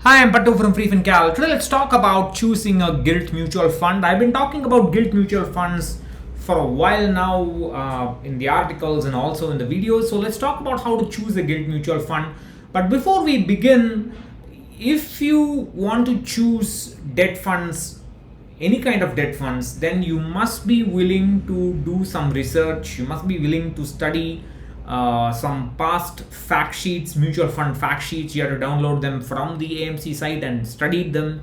Hi, I'm Pattu from freefincal. Today let's talk about choosing a gilt mutual fund. I've been talking about gilt mutual funds for a while now in the articles and also in the videos. So let's talk about how to choose a gilt mutual fund. But before we begin, if you want to choose debt funds, any kind of debt funds, then you must be willing to do some research. You must be willing to study some past fact sheets, mutual fund fact sheets. You have to download them from the AMC site and study them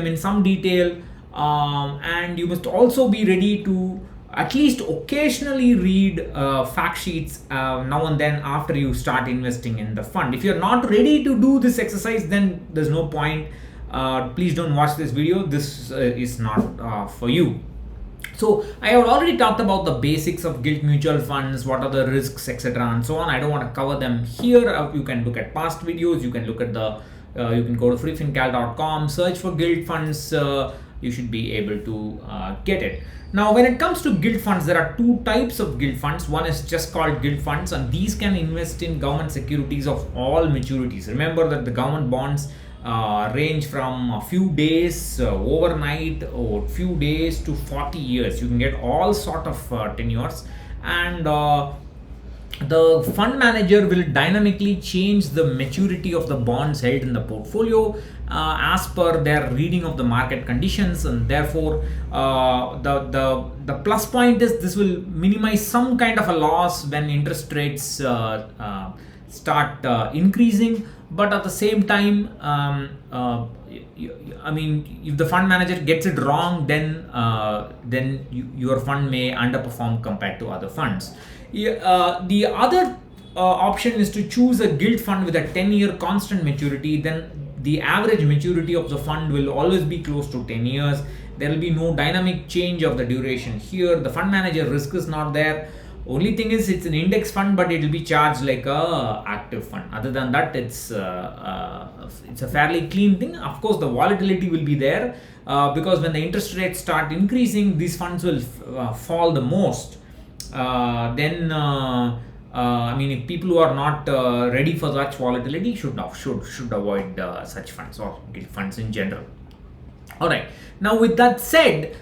in some detail. And you must also be ready to at least occasionally read fact sheets now and then after you start investing in the fund. If you're not ready to do this exercise, then there's no point. Please don't watch this video. This is not for you. So I have already talked about the basics of gilt mutual funds, what are the risks, etc. and so on. I don't want to cover them here. You can look at past videos. You can look at you can go to freefincal.com, search for gilt funds. You should be able to get it. Now, when it comes to gilt funds, there are two types of gilt funds. One is just called gilt funds, and these can invest in government securities of all maturities. Remember that the government bonds range from a few days, overnight, or few days to 40 years. You can get all sort of tenures, and the fund manager will dynamically change the maturity of the bonds held in the portfolio as per their reading of the market conditions, and therefore the plus point is this will minimize some kind of a loss when interest rates start increasing. But at the same time, I mean, if the fund manager gets it wrong, then your fund may underperform compared to other funds. The other option is to choose a gilt fund with a 10-year constant maturity. Then the average maturity of the fund will always be close to 10 years. There will be no dynamic change of the duration here. The fund manager risk is not there. Only thing is it's an index fund, but it will be charged like a active fund. Other than that, it's a fairly clean thing. Of course, the volatility will be there because when the interest rates start increasing, these funds will fall the most. I mean, if people who are not ready for such volatility should avoid such funds or gilt funds in general. All right. Now, with that said,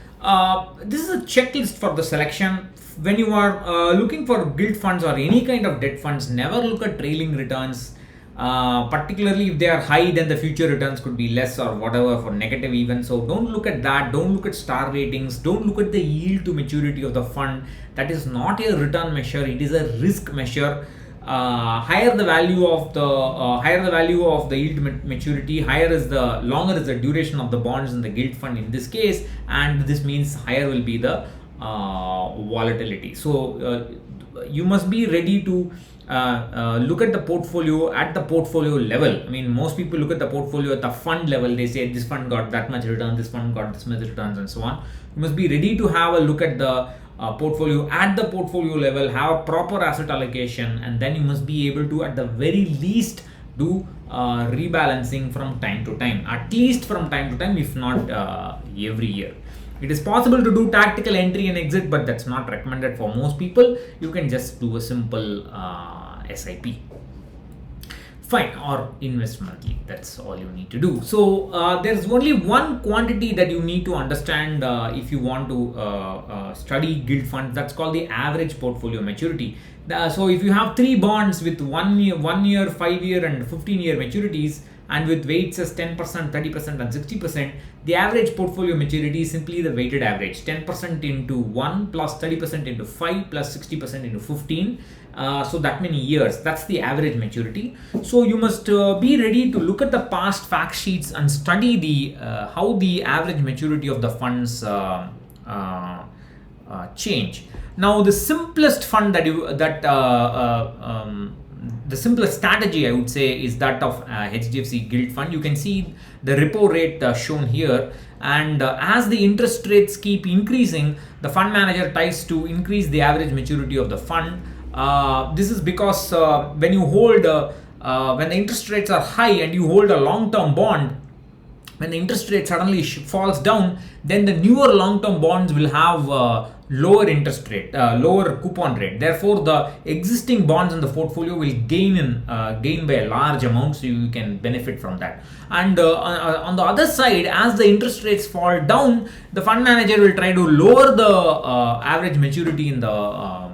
this is a checklist for the selection. When you are looking for gilt funds or any kind of debt funds, never look at trailing returns. Particularly if they are high, then the future returns could be less or whatever for negative even. So don't look at that. Don't look at star ratings. Don't look at the yield to maturity of the fund. That is not a return measure. It is a risk measure. Higher the value of the yield maturity, longer is the duration of the bonds in the gilt fund in this case, and this means higher will be the volatility. So you must be ready to look at the portfolio at the portfolio level. I mean, most people look at the portfolio at the fund level. They say this fund got that much return, this fund got this much returns, and so on. You must be ready to have a look at the portfolio at the portfolio level, have a proper asset allocation, and then you must be able to at the very least do rebalancing from time to time, at least from time to time, if not every year. It is possible to do tactical entry and exit, but that's not recommended for most people. You can just do a simple SIP. Fine, or invest monthly. That's all you need to do. So there's only one quantity that you need to understand if you want to study gilt funds. That's called the average portfolio maturity. So if you have three bonds with 1 year, 5 year, and 15-year maturities, and with weights as 10%, 30%, and 60%, the average portfolio maturity is simply the weighted average. 10% into 1 plus 30% into 5 plus 60% into 15. So that many years. That's the average maturity. So you must be ready to look at the past fact sheets and study the how the average maturity of the funds change. Now, the simplest fund the simplest strategy, I would say, is that of HDFC gilt fund. You can see the repo rate shown here, and as the interest rates keep increasing, the fund manager tries to increase the average maturity of the fund. This is because when you hold when the interest rates are high and you hold a long-term bond, when the interest rate suddenly falls down, then the newer long-term bonds will have lower interest rate, lower coupon rate. Therefore, the existing bonds in the portfolio will gain by a large amount, so you can benefit from that. And on the other side, as the interest rates fall down, the fund manager will try to lower the average maturity in the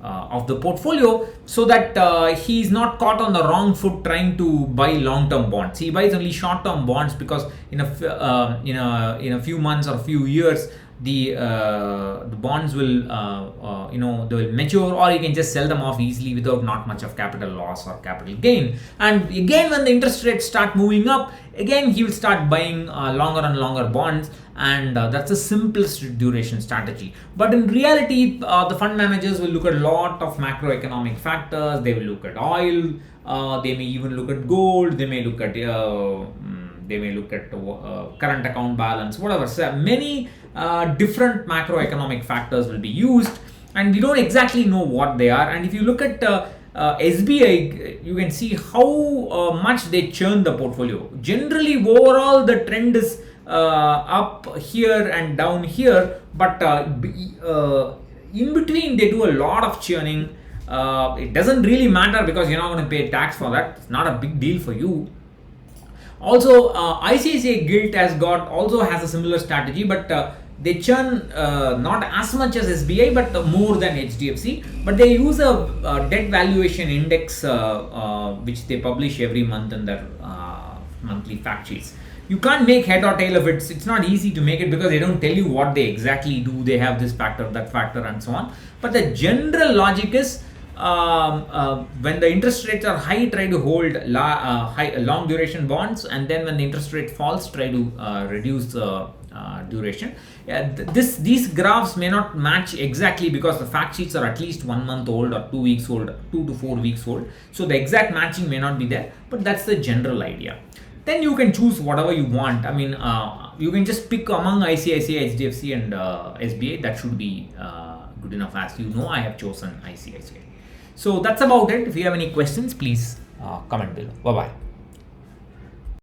of the portfolio, so that he is not caught on the wrong foot trying to buy long-term bonds. He buys only short-term bonds because in a few months or a few years, the bonds will they will mature, or you can just sell them off easily without not much of capital loss or capital gain. And again, when the interest rates start moving up, again he will start buying longer and longer bonds, and that's the simplest duration strategy. But in reality, the fund managers will look at a lot of macroeconomic factors. They will look at oil, they may even look at gold, they may look at current account balance, whatever. So many different macroeconomic factors will be used, and we don't exactly know what they are. And if you look at SBI, you can see how much they churn the portfolio. Generally, overall, the trend is up here and down here, but in between they do a lot of churning. It doesn't really matter because you're not going to pay tax for that. It's not a big deal for you. Also, ICICI Gilt also has a similar strategy, but they churn not as much as SBI, but more than HDFC. But they use a debt valuation index, which they publish every month in their monthly fact sheets. You can't make head or tail of it. It's not easy to make it because they don't tell you what they exactly do. They have this factor, that factor, and so on. But the general logic is, when the interest rates are high, try to hold long duration bonds, and then when the interest rate falls, try to reduce the duration. These graphs may not match exactly because the fact sheets are at least 1 month old or 2 weeks old, 2 to 4 weeks old. So the exact matching may not be there, but that's the general idea. Then you can choose whatever you want. I mean, you can just pick among ICICI, HDFC, and SBI. That should be good enough. As you know, I have chosen ICICI. So that's about it. If you have any questions, please comment below. Bye bye.